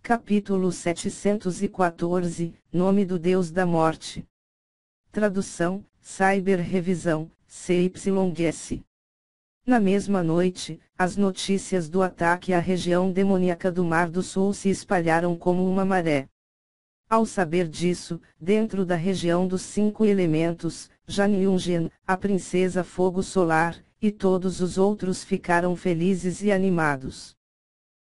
Capítulo 714, Nome do Deus da Morte. Tradução, Cyber Revisão, CYS. Na mesma noite, as notícias do ataque à região demoníaca do Mar do Sul se espalharam como uma maré. Ao saber disso, dentro da região dos 5 elementos, Janiungen, a princesa Fogo Solar, e todos os outros ficaram felizes e animados.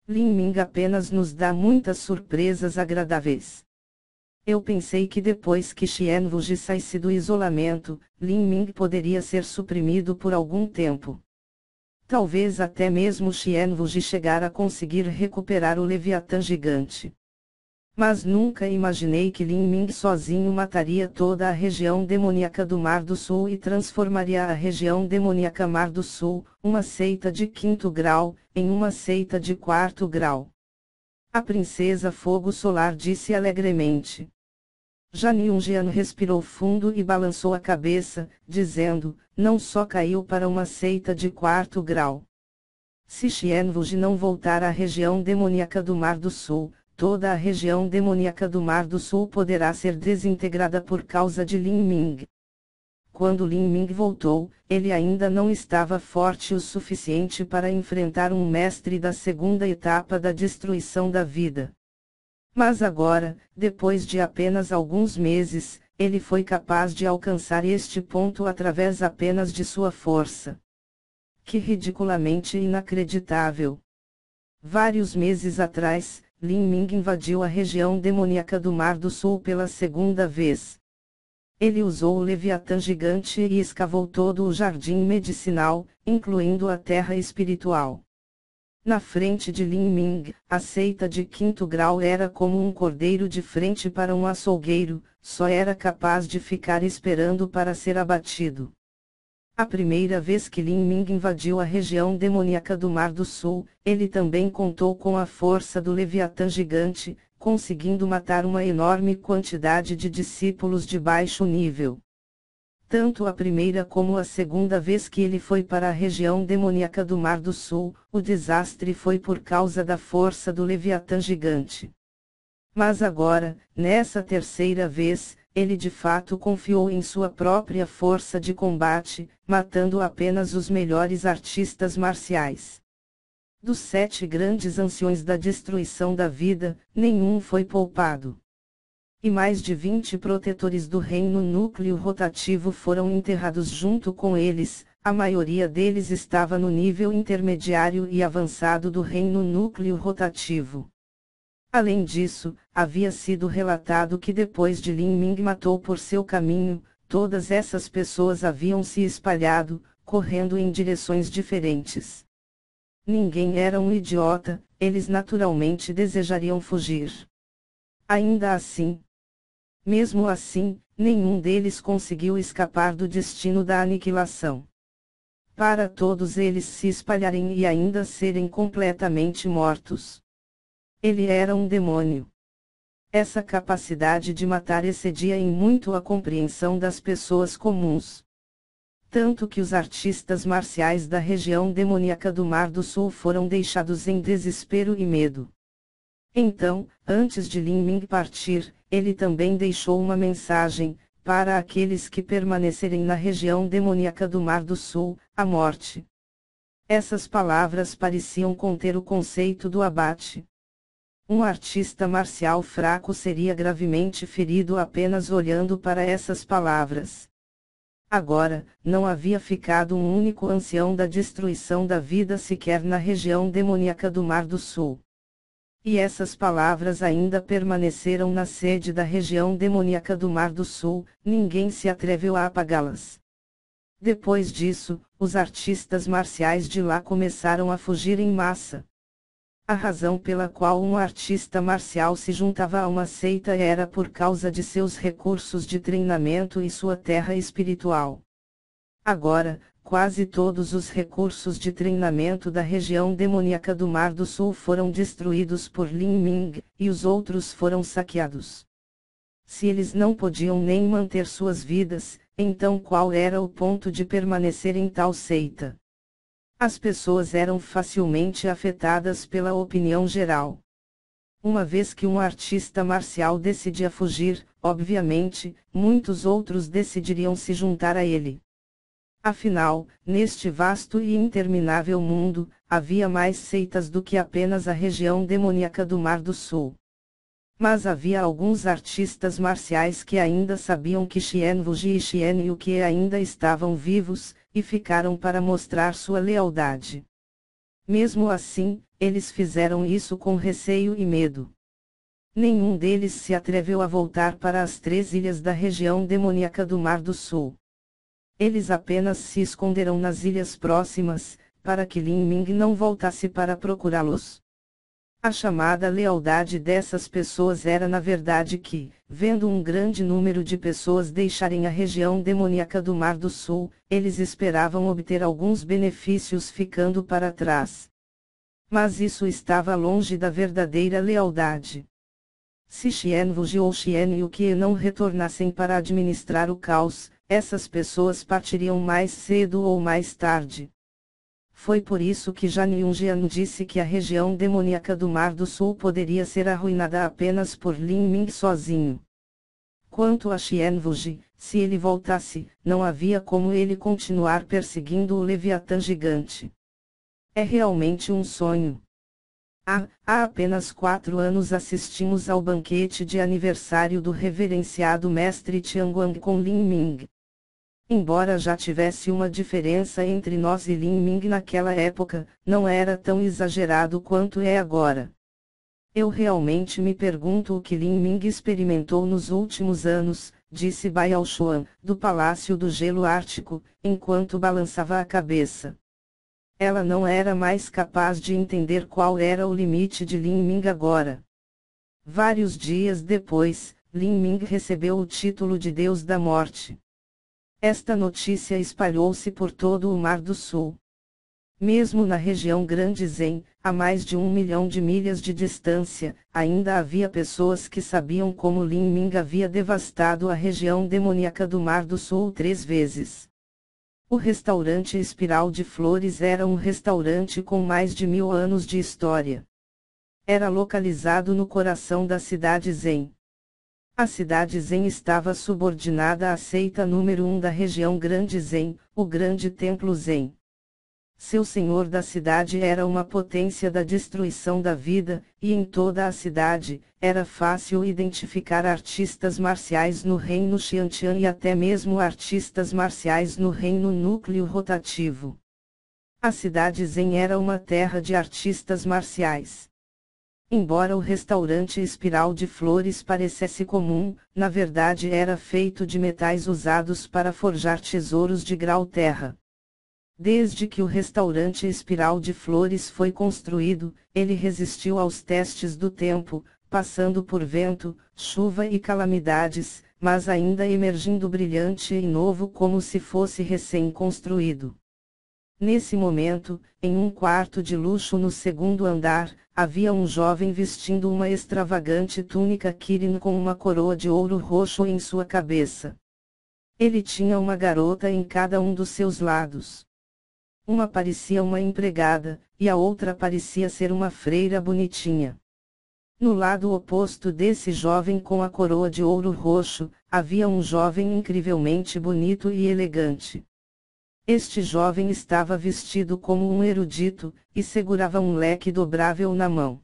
Lin Ming apenas nos dá muitas surpresas agradáveis. Eu pensei que depois que Xianwuji saísse do isolamento, Lin Ming poderia ser suprimido por algum tempo. Talvez até mesmo Xianwuji chegar a conseguir recuperar o Leviatã gigante. Mas nunca imaginei que Lin Ming sozinho mataria toda a região demoníaca do Mar do Sul e transformaria a região demoníaca Mar do Sul, uma seita de 5º grau, em uma seita de 4º grau. A princesa Fogo Solar disse alegremente. Janiungen respirou fundo e balançou a cabeça, dizendo, não só caiu para uma seita de 4º grau. Se Xianwuji não voltar à região demoníaca do Mar do Sul, toda a região demoníaca do Mar do Sul poderá ser desintegrada por causa de Lin Ming. Quando Lin Ming voltou, ele ainda não estava forte o suficiente para enfrentar um mestre da segunda etapa da destruição da vida. Mas agora, depois de apenas alguns meses, ele foi capaz de alcançar este ponto através apenas de sua força. Que ridiculamente inacreditável! Vários meses atrás, Lin Ming invadiu a região demoníaca do Mar do Sul pela segunda vez. Ele usou o Leviatã gigante e escavou todo o jardim medicinal, incluindo a terra espiritual. Na frente de Lin Ming, a seita de 5º grau era como um cordeiro de frente para um açougueiro, só era capaz de ficar esperando para ser abatido. A primeira vez que Lin Ming invadiu a região demoníaca do Mar do Sul, ele também contou com a força do Leviatã gigante, conseguindo matar uma enorme quantidade de discípulos de baixo nível. Tanto a primeira como a segunda vez que ele foi para a região demoníaca do Mar do Sul, o desastre foi por causa da força do Leviatã gigante. Mas agora, nessa terceira vez, ele de fato confiou em sua própria força de combate, matando apenas os melhores artistas marciais. Dos 7 grandes anciões da destruição da vida, nenhum foi poupado. E mais de 20 protetores do reino núcleo rotativo foram enterrados junto com eles, a maioria deles estava no nível intermediário e avançado do reino núcleo rotativo. Além disso, havia sido relatado que depois de Lin Ming matou por seu caminho, todas essas pessoas haviam se espalhado, correndo em direções diferentes. Ninguém era um idiota, eles naturalmente desejariam fugir. Ainda assim, mesmo assim, nenhum deles conseguiu escapar do destino da aniquilação. Para todos eles se espalharem e ainda serem completamente mortos. Ele era um demônio. Essa capacidade de matar excedia em muito a compreensão das pessoas comuns. Tanto que os artistas marciais da região demoníaca do Mar do Sul foram deixados em desespero e medo. Então, antes de Lin Ming partir, ele também deixou uma mensagem, para aqueles que permanecerem na região demoníaca do Mar do Sul, a morte. Essas palavras pareciam conter o conceito do abate. Um artista marcial fraco seria gravemente ferido apenas olhando para essas palavras. Agora, não havia ficado um único ancião da destruição da vida sequer na região demoníaca do Mar do Sul. E essas palavras ainda permaneceram na sede da região demoníaca do Mar do Sul, ninguém se atreveu a apagá-las. Depois disso, os artistas marciais de lá começaram a fugir em massa. A razão pela qual um artista marcial se juntava a uma seita era por causa de seus recursos de treinamento e sua terra espiritual. Agora, quase todos os recursos de treinamento da região demoníaca do Mar do Sul foram destruídos por Lin Ming, e os outros foram saqueados. Se eles não podiam nem manter suas vidas, então qual era o ponto de permanecer em tal seita? As pessoas eram facilmente afetadas pela opinião geral. Uma vez que um artista marcial decidia fugir, obviamente, muitos outros decidiriam se juntar a ele. Afinal, neste vasto e interminável mundo, havia mais seitas do que apenas a região demoníaca do Mar do Sul. Mas havia alguns artistas marciais que ainda sabiam que Xianwuji e Xian Yuqie ainda estavam vivos, e ficaram para mostrar sua lealdade. Mesmo assim, eles fizeram isso com receio e medo. Nenhum deles se atreveu a voltar para as 3 ilhas da região demoníaca do Mar do Sul. Eles apenas se esconderam nas ilhas próximas, para que Lin Ming não voltasse para procurá-los. A chamada lealdade dessas pessoas era na verdade que, vendo um grande número de pessoas deixarem a região demoníaca do Mar do Sul, eles esperavam obter alguns benefícios ficando para trás. Mas isso estava longe da verdadeira lealdade. Se Xianwuji ou Xian Yuqie não retornassem para administrar o caos, essas pessoas partiriam mais cedo ou mais tarde. Foi por isso que Jan Yunjian disse que a região demoníaca do Mar do Sul poderia ser arruinada apenas por Lin Ming sozinho. Quanto a Xianwuji, se ele voltasse, não havia como ele continuar perseguindo o Leviatã gigante. É realmente um sonho. Há apenas 4 anos assistimos ao banquete de aniversário do reverenciado mestre Tianguang com Lin Ming. Embora já tivesse uma diferença entre nós e Lin Ming naquela época, não era tão exagerado quanto é agora. Eu realmente me pergunto o que Lin Ming experimentou nos últimos anos, disse Bai Aoshuan, do Palácio do Gelo Ártico, enquanto balançava a cabeça. Ela não era mais capaz de entender qual era o limite de Lin Ming agora. Vários dias depois, Lin Ming recebeu o título de Deus da Morte. Esta notícia espalhou-se por todo o Mar do Sul. Mesmo na região Grande Zen, a mais de 1 milhão de milhas de distância, ainda havia pessoas que sabiam como Lin Ming havia devastado a região demoníaca do Mar do Sul 3 vezes. O restaurante Espiral de Flores era um restaurante com mais de 1000 anos de história. Era localizado no coração da cidade Zen. A cidade Zen estava subordinada à seita número 1 da região Grande Zen, o Grande Templo Zen. Seu senhor da cidade era uma potência da destruição da vida, e em toda a cidade, era fácil identificar artistas marciais no reino Xiantian e até mesmo artistas marciais no reino núcleo rotativo. A cidade Zen era uma terra de artistas marciais. Embora o restaurante Espiral de Flores parecesse comum, na verdade era feito de metais usados para forjar tesouros de grau-terra. Desde que o restaurante Espiral de Flores foi construído, ele resistiu aos testes do tempo, passando por vento, chuva e calamidades, mas ainda emergindo brilhante e novo como se fosse recém-construído. Nesse momento, em um quarto de luxo no 2º andar, havia um jovem vestindo uma extravagante túnica Kirin com uma coroa de ouro roxo em sua cabeça. Ele tinha uma garota em cada um dos seus lados. Uma parecia uma empregada, e a outra parecia ser uma freira bonitinha. No lado oposto desse jovem com a coroa de ouro roxo, havia um jovem incrivelmente bonito e elegante. Este jovem estava vestido como um erudito, e segurava um leque dobrável na mão.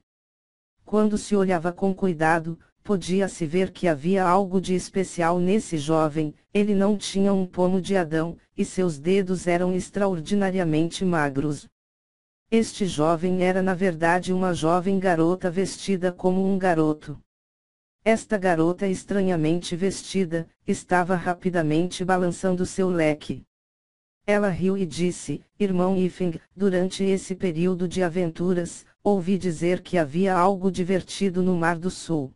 Quando se olhava com cuidado, podia-se ver que havia algo de especial nesse jovem. Ele não tinha um pomo de Adão, e seus dedos eram extraordinariamente magros. Este jovem era na verdade uma jovem garota vestida como um garoto. Esta garota estranhamente vestida, estava rapidamente balançando seu leque. Ela riu e disse: Irmão Yifeng, durante esse período de aventuras, ouvi dizer que havia algo divertido no Mar do Sul.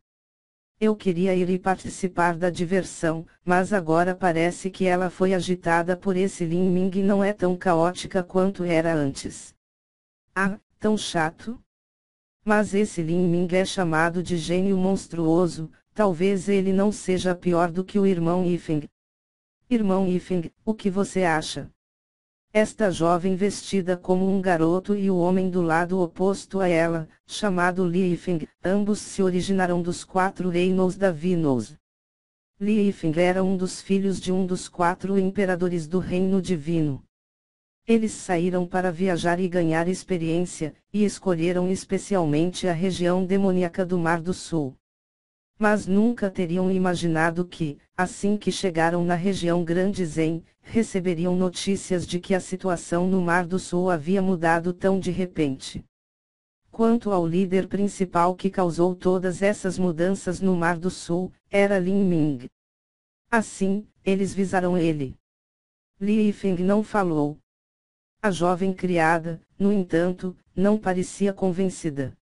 Eu queria ir e participar da diversão, mas agora parece que ela foi agitada por esse Lin Ming e não é tão caótica quanto era antes. Ah, tão chato? Mas esse Lin Ming é chamado de gênio monstruoso, talvez ele não seja pior do que o irmão Yifeng. Irmão Yifeng, o que você acha? Esta jovem vestida como um garoto e o homem do lado oposto a ela, chamado Li Yifeng, ambos se originaram dos 4 reinos da Vinos. Li Yifeng era um dos filhos de um dos 4 imperadores do Reino Divino. Eles saíram para viajar e ganhar experiência, e escolheram especialmente a região demoníaca do Mar do Sul. Mas nunca teriam imaginado que, assim que chegaram na região Grande Zen, receberiam notícias de que a situação no Mar do Sul havia mudado tão de repente. Quanto ao líder principal que causou todas essas mudanças no Mar do Sul, era Lin Ming. Assim, eles visaram ele. Li Yifeng não falou. A jovem criada, no entanto, não parecia convencida.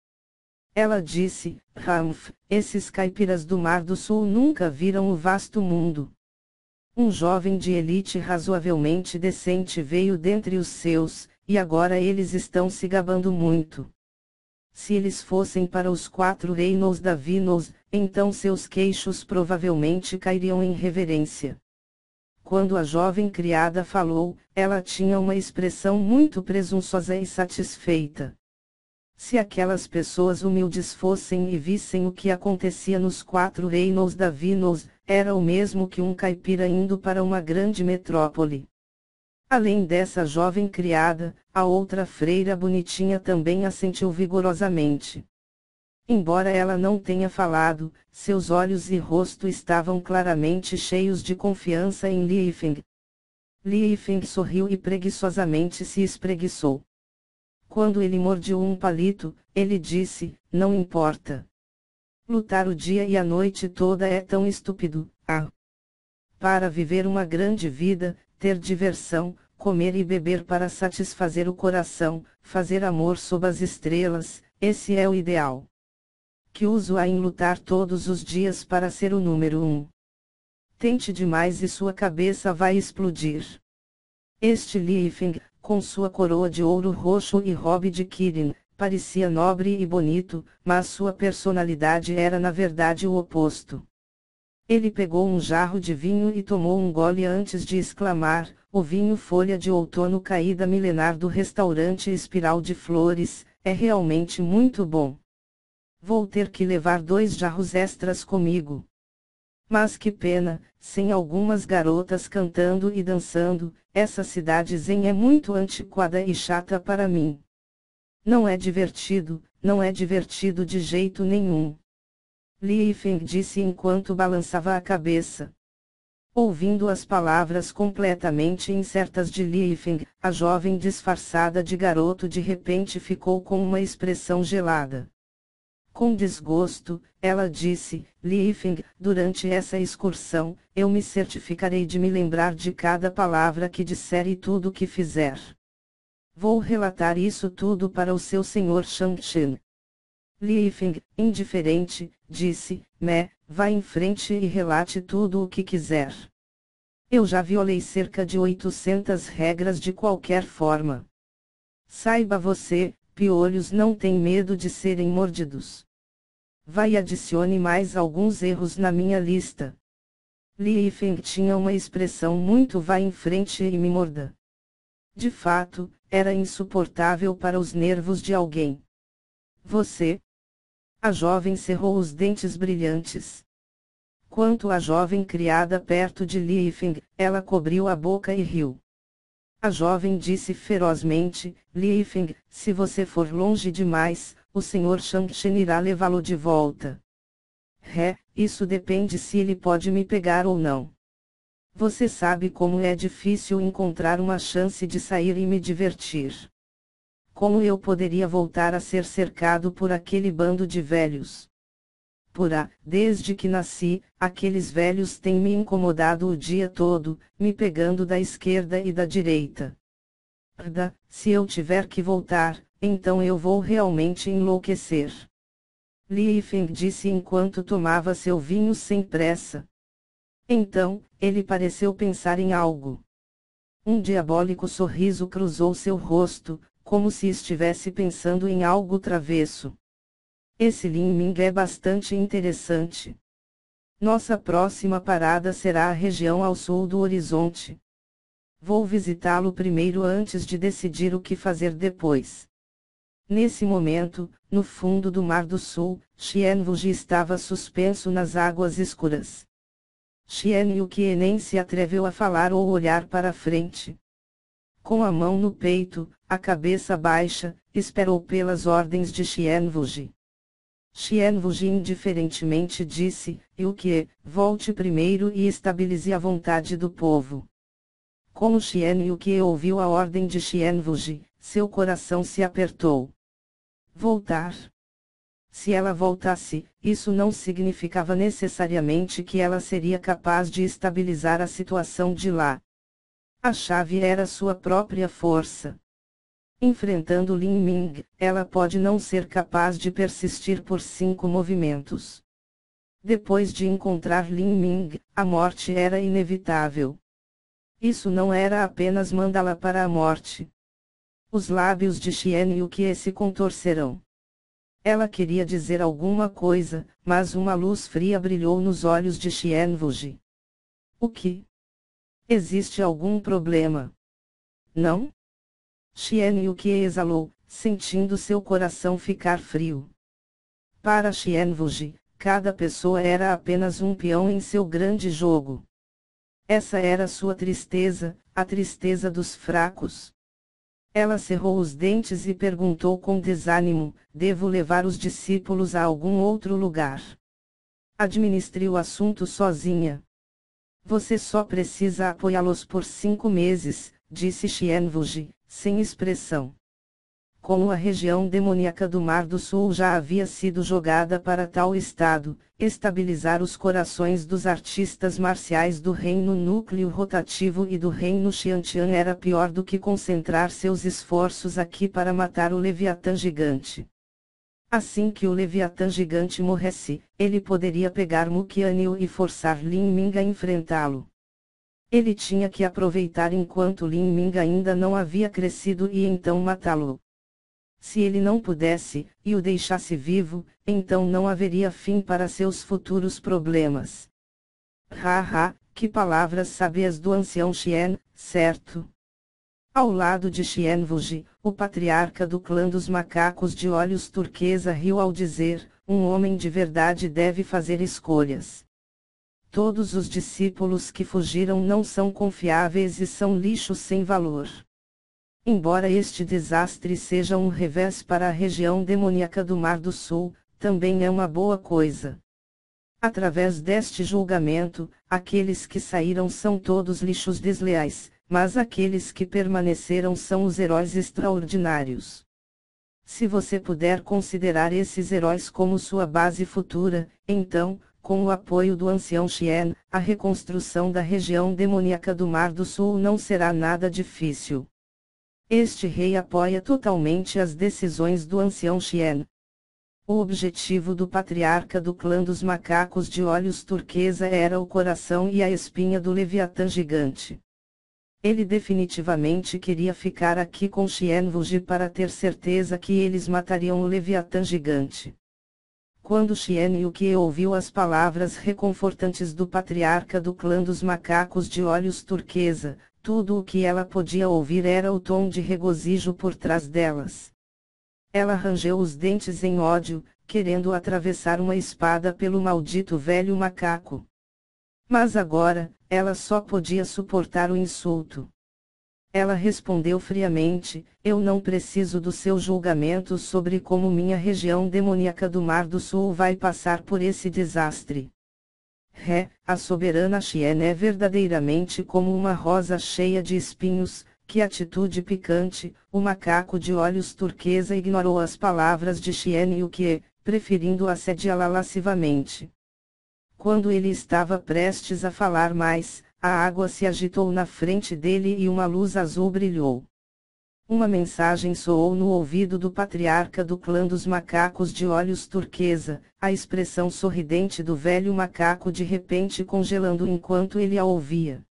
Ela disse: Ramf, esses caipiras do Mar do Sul nunca viram o vasto mundo. Um jovem de elite razoavelmente decente veio dentre os seus, e agora eles estão se gabando muito. Se eles fossem para os 4 reinos da Vinos, então seus queixos provavelmente cairiam em reverência. Quando a jovem criada falou, ela tinha uma expressão muito presunçosa e satisfeita. Se aquelas pessoas humildes fossem e vissem o que acontecia nos 4 reinos da Vinos, era o mesmo que um caipira indo para uma grande metrópole. Além dessa jovem criada, a outra freira bonitinha também assentiu vigorosamente. Embora ela não tenha falado, seus olhos e rosto estavam claramente cheios de confiança em Li Yifeng. Li Yifeng sorriu e preguiçosamente se espreguiçou. Quando ele mordeu um palito, ele disse: não importa. Lutar o dia e a noite toda é tão estúpido, ah! Para viver uma grande vida, ter diversão, comer e beber para satisfazer o coração, fazer amor sob as estrelas, esse é o ideal. Que uso há em lutar todos os dias para ser o número 1? Tente demais e sua cabeça vai explodir. Este Li Yifeng, com sua coroa de ouro roxo e robe de Kirin, parecia nobre e bonito, mas sua personalidade era na verdade o oposto. Ele pegou um jarro de vinho e tomou um gole antes de exclamar: o vinho folha de outono caída milenar do restaurante Espiral de Flores, é realmente muito bom. Vou ter que levar 2 jarros extras comigo. Mas que pena, sem algumas garotas cantando e dançando, essa cidade zen é muito antiquada e chata para mim. Não é divertido de jeito nenhum. Li Yifeng disse enquanto balançava a cabeça. Ouvindo as palavras completamente incertas de Li Yifeng, a jovem disfarçada de garoto de repente ficou com uma expressão gelada. Com desgosto, ela disse: Li Yifeng, durante essa excursão, eu me certificarei de me lembrar de cada palavra que disser e tudo o que fizer. Vou relatar isso tudo para o seu senhor Shang-Chen. Li Yifeng, indiferente, disse: vá em frente e relate tudo o que quiser. Eu já violei cerca de 800 regras de qualquer forma. Saiba você, piolhos não têm medo de serem mordidos. Vá e adicione mais alguns erros na minha lista. Li Yifeng tinha uma expressão muito vá em frente e me morda. De fato, era insuportável para os nervos de alguém. Você? A jovem cerrou os dentes brilhantes. Quanto à jovem criada perto de Li Yifeng, ela cobriu a boca e riu. A jovem disse ferozmente: Li Yifeng, se você for longe demais, o senhor Shang-Chen irá levá-lo de volta. Isso depende se ele pode me pegar ou não. Você sabe como é difícil encontrar uma chance de sair e me divertir. Como eu poderia voltar a ser cercado por aquele bando de velhos? Desde que nasci, aqueles velhos têm me incomodado o dia todo, me pegando da esquerda e da direita. Se eu tiver que voltar, então eu vou realmente enlouquecer. Li Yifeng disse enquanto tomava seu vinho sem pressa. Então, ele pareceu pensar em algo. Um diabólico sorriso cruzou seu rosto, como se estivesse pensando em algo travesso. Esse Lin Ming é bastante interessante. Nossa próxima parada será a região ao sul do horizonte. vou visitá-lo primeiro antes de decidir o que fazer depois. Nesse momento, no fundo do Mar do Sul, Xianwuji estava suspenso nas águas escuras. Xian Yukie nem se atreveu a falar ou olhar para frente. Com a mão no peito, a cabeça baixa, esperou pelas ordens de Xianwuji. Xianwuji indiferentemente disse: Yukie, volte primeiro e estabilize a vontade do povo. Como Xian Yukie ouviu a ordem de Xianwuji, seu coração se apertou. Voltar. Se ela voltasse, isso não significava necessariamente que ela seria capaz de estabilizar a situação de lá. A chave era sua própria força. Enfrentando Lin Ming, ela pode não ser capaz de persistir por 5 movimentos. Depois de encontrar Lin Ming, a morte era inevitável. Isso não era apenas mandá-la para a morte. Os lábios de Xian Yukie se contorcerão. Ela queria dizer alguma coisa, mas uma luz fria brilhou nos olhos de Xianwuji. O que? Existe algum problema? Não? Xian Yukie exalou, sentindo seu coração ficar frio. Para Xianwuji, cada pessoa era apenas um peão em seu grande jogo. Essa era sua tristeza, a tristeza dos fracos. Ela cerrou os dentes e perguntou com desânimo: devo levar os discípulos a algum outro lugar? Administre o assunto sozinha. Você só precisa apoiá-los por 5 meses, disse Xianwuji, sem expressão. Como a região demoníaca do Mar do Sul já havia sido jogada para tal estado, estabilizar os corações dos artistas marciais do reino núcleo rotativo e do reino Xiantian era pior do que concentrar seus esforços aqui para matar o Leviatã gigante. Assim que o Leviatã gigante morresse, ele poderia pegar Muqianyu e forçar Lin Ming a enfrentá-lo. Ele tinha que aproveitar enquanto Lin Ming ainda não havia crescido e então matá-lo. Se ele não pudesse, e o deixasse vivo, então não haveria fim para seus futuros problemas. Haha, que palavras sábias do ancião Xian, certo? Ao lado de Xianwuji, o patriarca do clã dos macacos de olhos turquesa riu ao dizer: um homem de verdade deve fazer escolhas. Todos os discípulos que fugiram não são confiáveis e são lixo sem valor. Embora este desastre seja um revés para a região demoníaca do Mar do Sul, também é uma boa coisa. Através deste julgamento, aqueles que saíram são todos lixos desleais, mas aqueles que permaneceram são os heróis extraordinários. Se você puder considerar esses heróis como sua base futura, então, com o apoio do ancião Xian, a reconstrução da região demoníaca do Mar do Sul não será nada difícil. Este rei apoia totalmente as decisões do ancião Xian. O objetivo do patriarca do clã dos macacos de olhos turquesa era o coração e a espinha do Leviatã gigante. Ele definitivamente queria ficar aqui com Xianwuji para ter certeza que eles matariam o Leviatã gigante. Quando Xian Yukie ouviu as palavras reconfortantes do patriarca do clã dos macacos de olhos turquesa, tudo o que ela podia ouvir era o tom de regozijo por trás delas. Ela rangeu os dentes em ódio, querendo atravessar uma espada pelo maldito velho macaco. Mas agora, ela só podia suportar o insulto. Ela respondeu friamente: eu não preciso do seu julgamento sobre como minha região demoníaca do Mar do Sul vai passar por esse desastre. A soberana Xian é verdadeiramente como uma rosa cheia de espinhos. Que atitude picante! O macaco de olhos turquesa ignorou as palavras de Xian Yukie, preferindo assediá-la lascivamente. Quando ele estava prestes a falar mais, a água se agitou na frente dele e uma luz azul brilhou. Uma mensagem soou no ouvido do patriarca do clã dos macacos de olhos turquesa, a expressão sorridente do velho macaco de repente congelando enquanto ele a ouvia.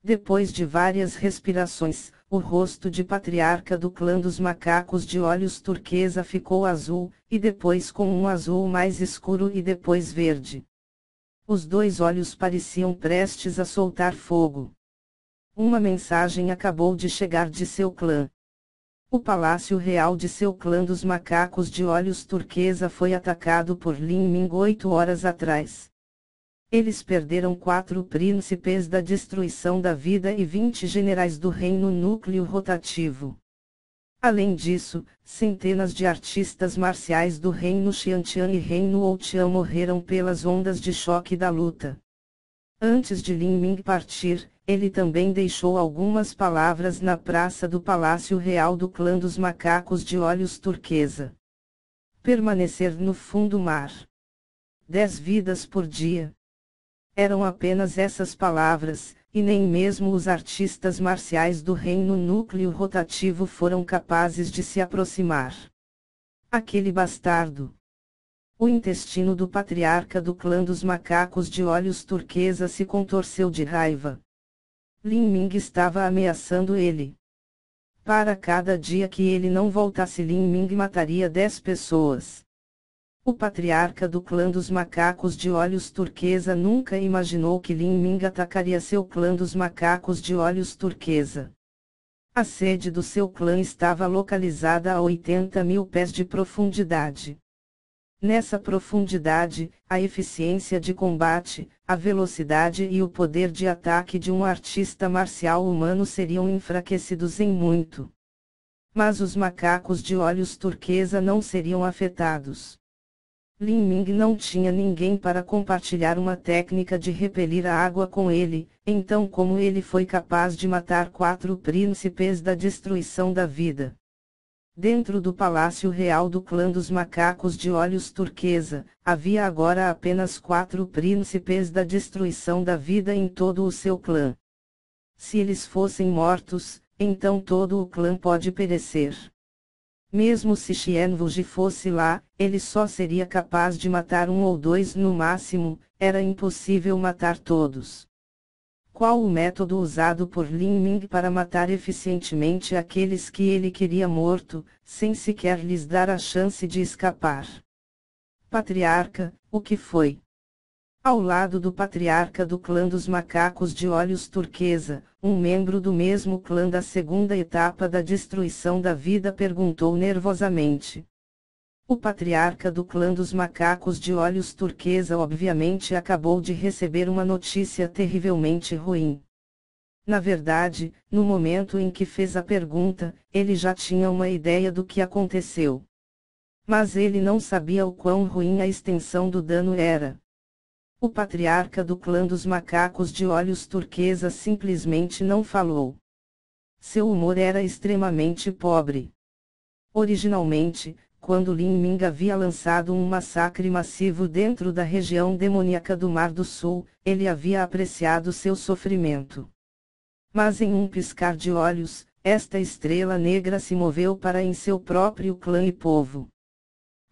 Depois de várias respirações, o rosto de patriarca do clã dos macacos de olhos turquesa ficou azul, e depois com um azul mais escuro e depois verde. Os dois olhos pareciam prestes a soltar fogo. Uma mensagem acabou de chegar de seu clã. O palácio real de seu clã dos macacos de olhos turquesa foi atacado por Lin Ming 8 horas atrás. Eles perderam 4 príncipes da destruição da vida e 20 generais do reino núcleo rotativo. Além disso, centenas de artistas marciais do reino Xiantian e reino Outian morreram pelas ondas de choque da luta. Antes de Lin Ming partir, ele também deixou algumas palavras na praça do Palácio Real do Clã dos Macacos de Olhos Turquesa. Permanecer no fundo mar. 10 vidas por dia. Eram apenas essas palavras, e nem mesmo os artistas marciais do reino núcleo rotativo foram capazes de se aproximar. Aquele bastardo. O intestino do patriarca do clã dos macacos de olhos turquesa se contorceu de raiva. Lin Ming estava ameaçando ele. Para cada dia que ele não voltasse, Lin Ming mataria 10 pessoas. O patriarca do clã dos macacos de olhos turquesa nunca imaginou que Lin Ming atacaria seu clã dos macacos de olhos turquesa. A sede do seu clã estava localizada a 80.000 pés de profundidade. Nessa profundidade, a eficiência de combate, a velocidade e o poder de ataque de um artista marcial humano seriam enfraquecidos em muito. Mas os macacos de olhos turquesa não seriam afetados. Lin Ming não tinha ninguém para compartilhar uma técnica de repelir a água com ele, então como ele foi capaz de matar 4 príncipes da destruição da vida? Dentro do Palácio Real do Clã dos Macacos de Olhos Turquesa, havia agora apenas 4 príncipes da destruição da vida em todo o seu clã. Se eles fossem mortos, então todo o clã pode perecer. Mesmo se Xian Wuji fosse lá, ele só seria capaz de matar 1 ou 2 no máximo, era impossível matar todos. Qual o método usado por Lin Ming para matar eficientemente aqueles que ele queria morto, sem sequer lhes dar a chance de escapar? Patriarca, o que foi? Ao lado do patriarca do clã dos macacos de olhos turquesa, um membro do mesmo clã da segunda etapa da destruição da vida perguntou nervosamente. O patriarca do clã dos macacos de olhos turquesa obviamente acabou de receber uma notícia terrivelmente ruim. Na verdade, no momento em que fez a pergunta, ele já tinha uma ideia do que aconteceu. Mas ele não sabia o quão ruim a extensão do dano era. O patriarca do clã dos macacos de olhos turquesa simplesmente não falou. Seu humor era extremamente pobre. Originalmente, quando Lin Ming havia lançado um massacre massivo dentro da região demoníaca do Mar do Sul, ele havia apreciado seu sofrimento. Mas em um piscar de olhos, esta estrela negra se moveu para em seu próprio clã e povo.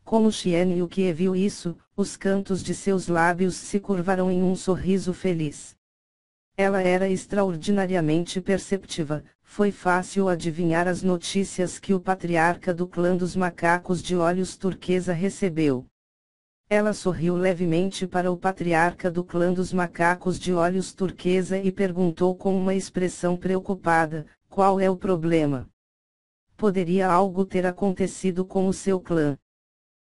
Como Xian Yuqie viu isso, os cantos de seus lábios se curvaram em um sorriso feliz. Ela era extraordinariamente perceptiva, foi fácil adivinhar as notícias que o patriarca do clã dos macacos de olhos turquesa recebeu. Ela sorriu levemente para o patriarca do clã dos macacos de olhos turquesa e perguntou com uma expressão preocupada: qual é o problema? Poderia algo ter acontecido com o seu clã?